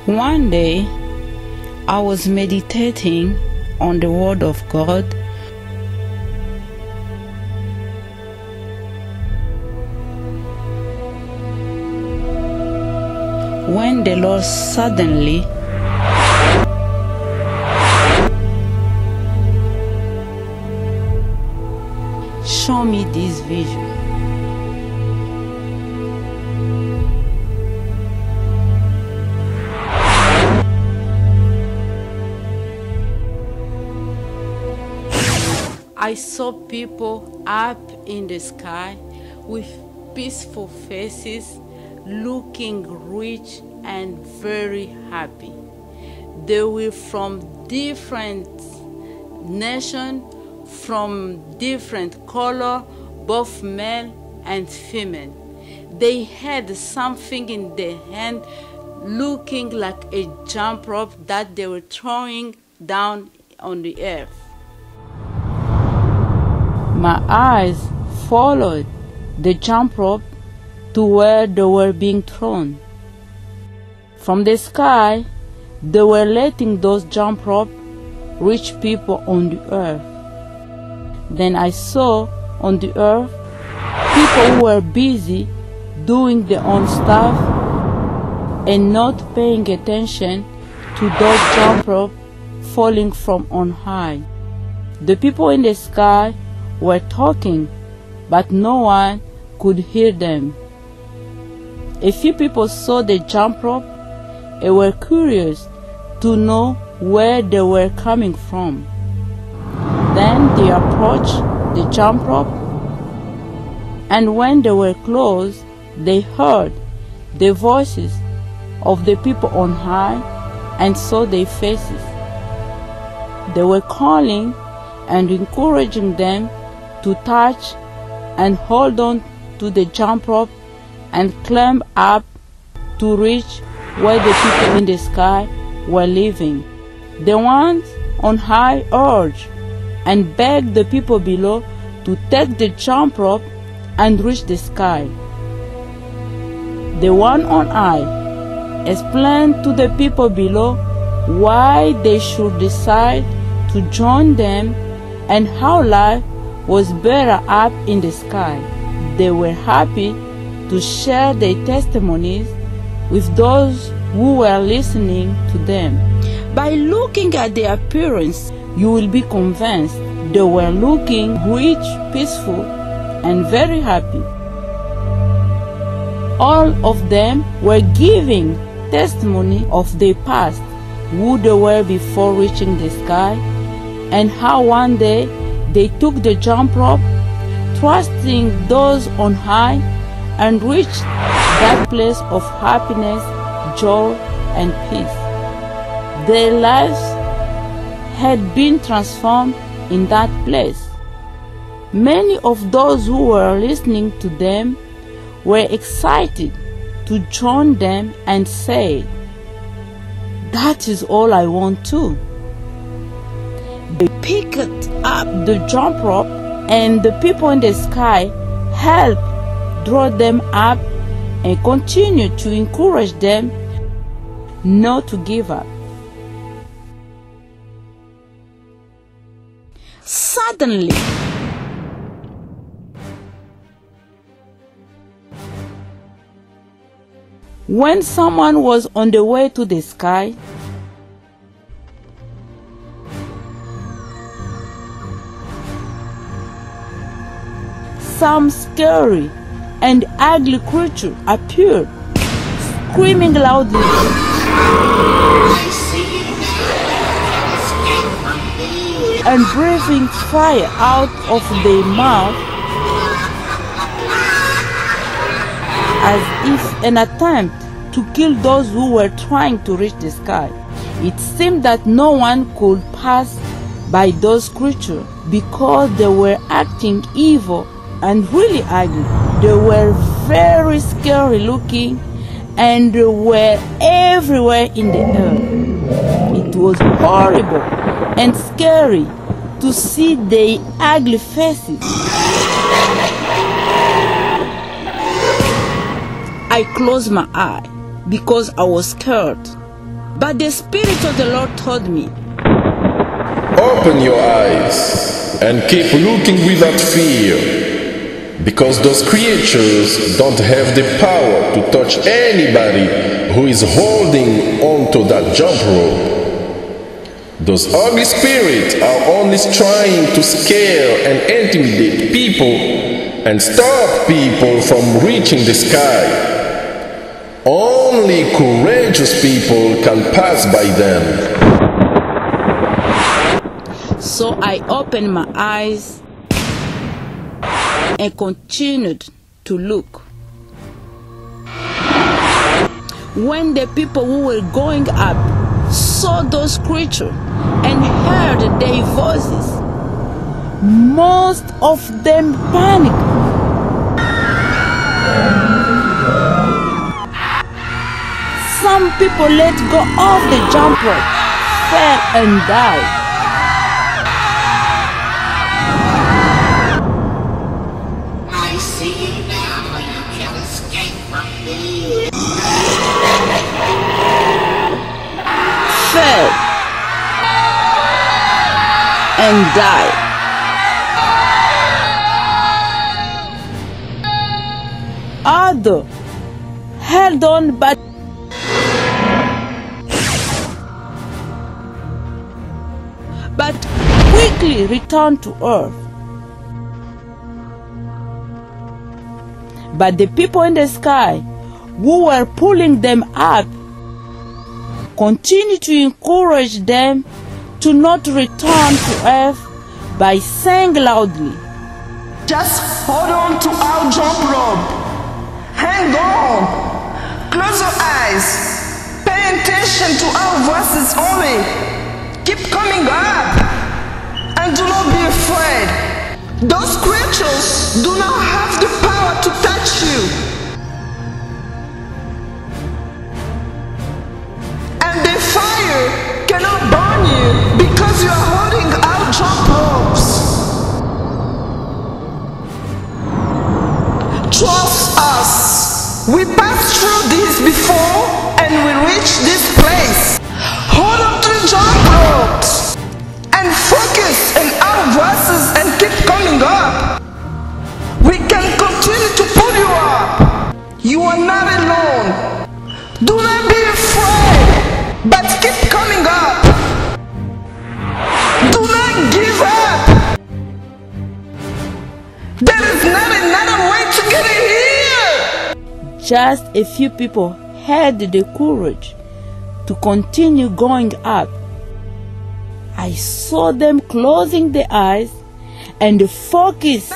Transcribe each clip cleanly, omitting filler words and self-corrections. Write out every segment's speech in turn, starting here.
One day, I was meditating on the Word of God when the Lord suddenly showed me this vision. I saw people up in the sky with peaceful faces, looking rich and very happy. They were from different nations, from different color, both male and female. They had something in their hand looking like a jump rope that they were throwing down on the earth. My eyes followed the jump rope to where they were being thrown. From the sky, they were letting those jump ropes reach people on the earth. Then I saw on the earth people who were busy doing their own stuff and not paying attention to those jump ropes falling from on high. The people in the sky were talking, but no one could hear them. A few people saw the jump rope and were curious to know where they were coming from. Then they approached the jump rope, and when they were close, they heard the voices of the people on high and saw their faces. They were calling and encouraging them to touch and hold on to the jump rope and climb up to reach where the people in the sky were living. The ones on high urged and begged the people below to take the jump rope and reach the sky. The one on high explained to the people below why they should decide to join them and how life was better up in the sky. They were happy to share their testimonies with those who were listening to them. By looking at their appearance, you will be convinced they were looking rich, peaceful, and very happy. All of them were giving testimony of their past, who they were before reaching the sky, and how one day they took the jump rope, trusting those on high, and reached that place of happiness, joy, and peace. Their lives had been transformed in that place. Many of those who were listening to them were excited to join them and said, "That is all I want too." They picked up the jump rope, and the people in the sky helped draw them up and continued to encourage them not to give up. Suddenly, when someone was on the way to the sky, some scary and ugly creature appeared, screaming loudly and breathing fire out of their mouth as if an attempt to kill those who were trying to reach the sky. It seemed that no one could pass by those creatures because they were acting evil and really ugly. They were very scary looking and were everywhere in the air. It was horrible and scary to see their ugly faces. I closed my eye because I was scared. But the Spirit of the Lord told me, open your eyes and keep looking without fear, because those creatures don't have the power to touch anybody who is holding onto that jump rope. Those ugly spirits are only trying to scare and intimidate people and stop people from reaching the sky. Only courageous people can pass by them. So I opened my eyes and continued to look. When the people who were going up saw those creatures and heard their voices, most of them panicked. Some people let go of the jump rope, fell and died. I see you now, you can escape from me. Fell and died. Others held on but quickly returned to earth. But the people in the sky who were pulling them up continued to encourage them to not return to earth by saying loudly, just hold on to our jump rope. Hang on. Close your eyes. Pay attention to our voices only. Keep coming up. And do not be afraid. Those creatures do not have the power to touch you. And the fire cannot burn you because you are holding our jump ropes. Trust us. We passed through this before and we reached this place. Hold on to the jump ropes and focus on our voices and keep coming up. We can continue to pull you up. You are not alone. Do not be afraid, but keep coming up. Do not give up. There is not another way to get in here. Just a few people had the courage to continue going up. I saw them closing their eyes and focus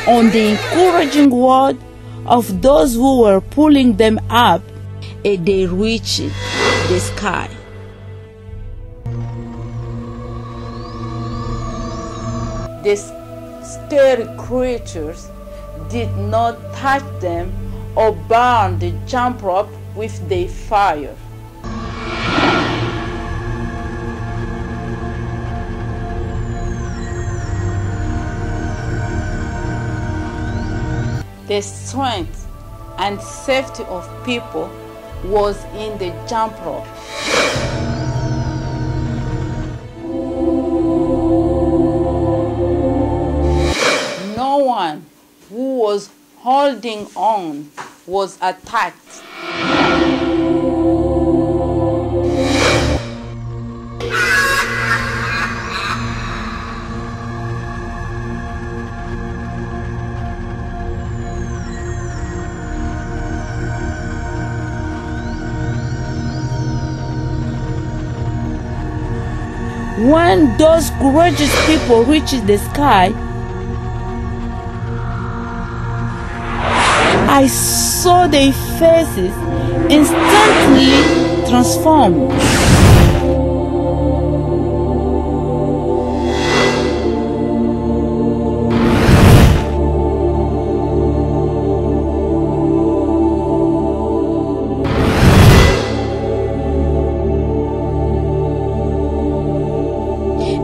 on the encouraging word of those who were pulling them up, and they reached the sky. These scary creatures did not touch them or burn the jump rope with their fire. The strength and safety of people was in the jump rope. No one who was holding on was attacked. When those courageous people reached the sky, I saw their faces instantly transformed.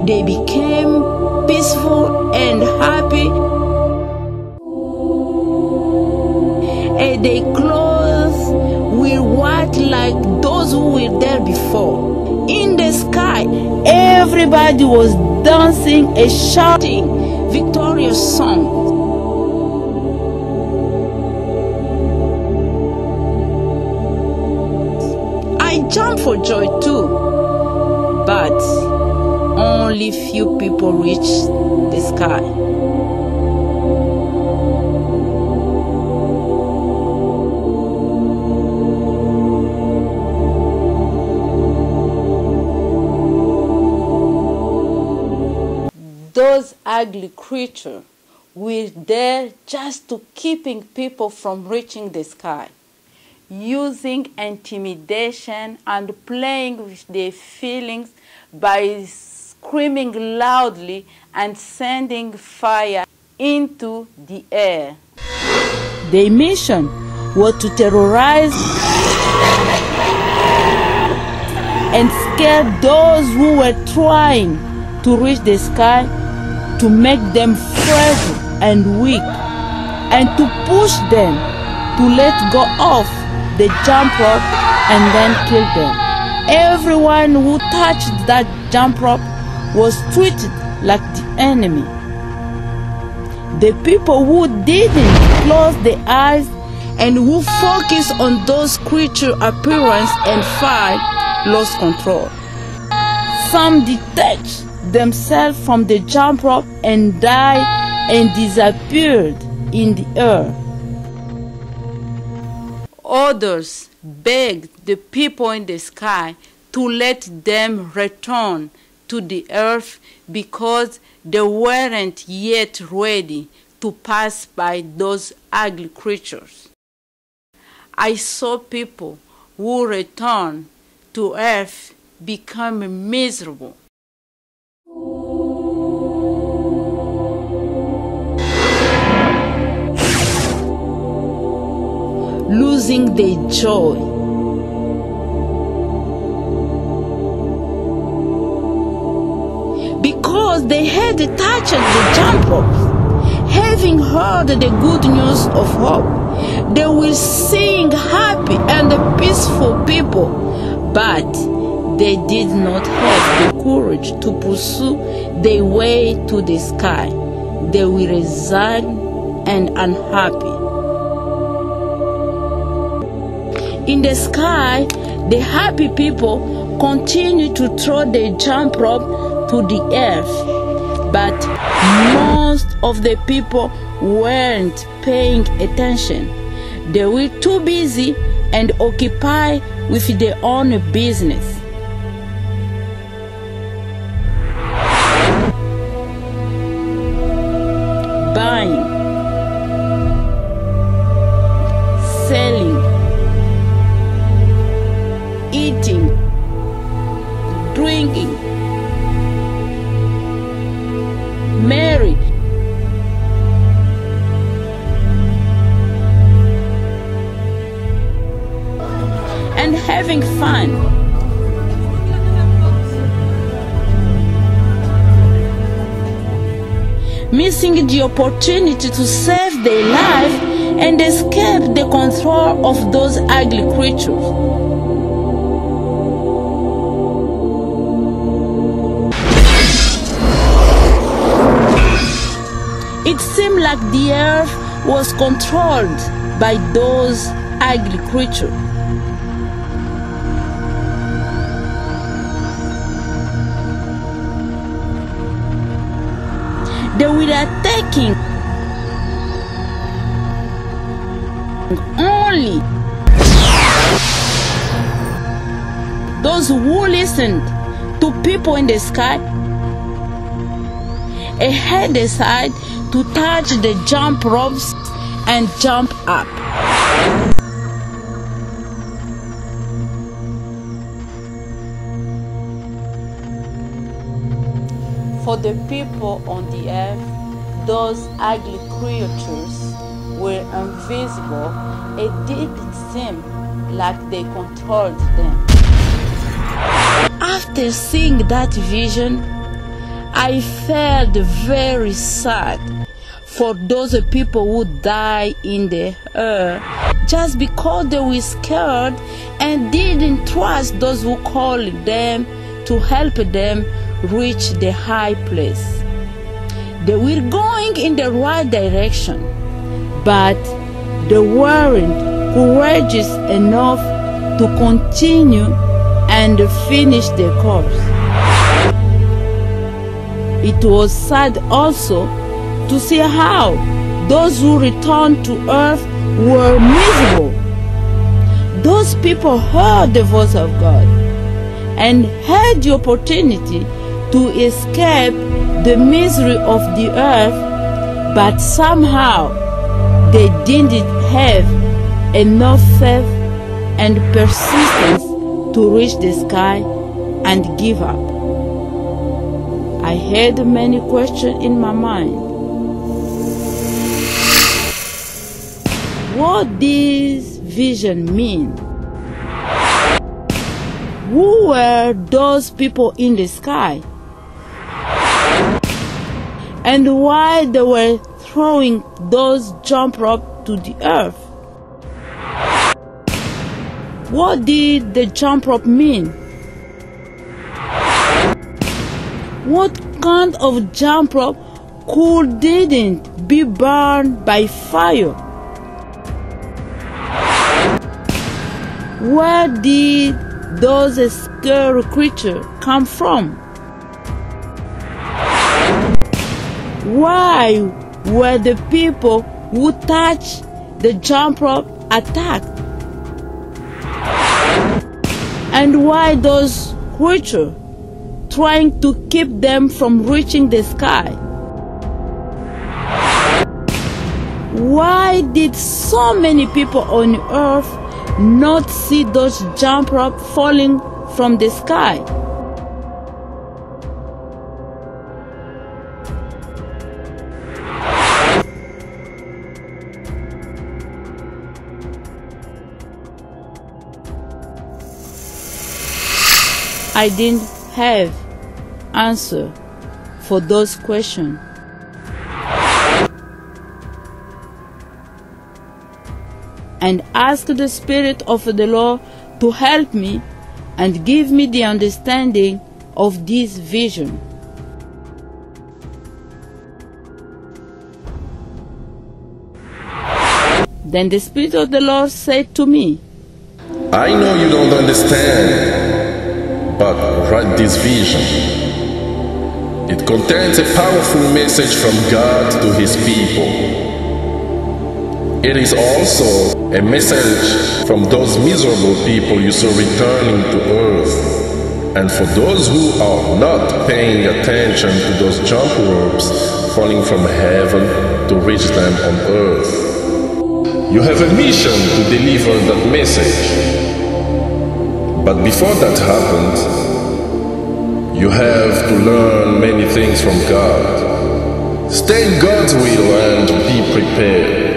They became peaceful and happy, and their clothes were white like those who were there before. In the sky, everybody was dancing and shouting victorious songs. I jumped for joy too, but only few people reached the sky. Those ugly creatures were there just to keeping people from reaching the sky, using intimidation and playing with their feelings by screaming loudly and sending fire into the air. Their mission was to terrorize and scare those who were trying to reach the sky, to make them frail and weak, and to push them to let go of the jump rope and then kill them. Everyone who touched that jump rope was treated like the enemy. The people who didn't close their eyes and who focused on those creatures' appearance and fight lost control. Some detached themselves from the jump rope and died and disappeared in the air. Others begged the people in the sky to let them return to the earth because they weren't yet ready to pass by those ugly creatures. I saw people who returned to earth become miserable. Losing their joy. Because they had touched the jump rope, having heard the good news of hope, they were seeing happy and peaceful people, but they did not have the courage to pursue their way to the sky. They were resigned and unhappy. In the sky, the happy people continued to throw the jump rope to the earth, but most of the people weren't paying attention. They were too busy and occupied with their own business. Buying, selling, eating, drinking, married, and having fun. Missing the opportunity to save their life and escape the control of those ugly creatures. It seemed like the earth was controlled by those ugly creatures. They were attacking only those who listened to people in the sky and had decided to touch the jump ropes and jump up. For the people on the earth, those ugly creatures were invisible. It didn't seem like they controlled them. After seeing that vision, I felt very sad for those people who died in the air just because they were scared and didn't trust those who called them to help them reach the high place. They were going in the right direction, but they weren't courageous enough to continue and finish the course. It was sad also to see how those who returned to earth were miserable. Those people heard the voice of God and had the opportunity to escape the misery of the earth, but somehow they didn't have enough faith and persistence to reach the sky and give up. I had many questions in my mind. What does vision mean? Who were those people in the sky? And why they were throwing those jump ropes to the earth? What did the jump rope mean? What kind of jump rope didn't be burned by fire? Where did those scary creatures come from? Why were the people who touched the jump rope attacked? And why those creatures trying to keep them from reaching the sky? Why did so many people on earth not see those jump ropes falling from the sky? I didn't have answer for those questions. And asked the Spirit of the Lord to help me and give me the understanding of this vision. Then the Spirit of the Lord said to me, I know you don't understand, but write this vision. It contains a powerful message from God to His people. It is also a message from those miserable people you saw returning to earth, and for those who are not paying attention to those jump ropes falling from heaven to reach them on earth. You have a mission to deliver that message. But before that happens, you have to learn many things from God. Stay in God's will and be prepared.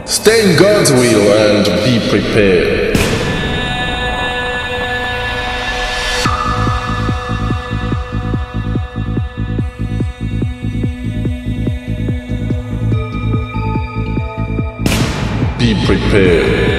Stay in God's will and be prepared. Be prepared.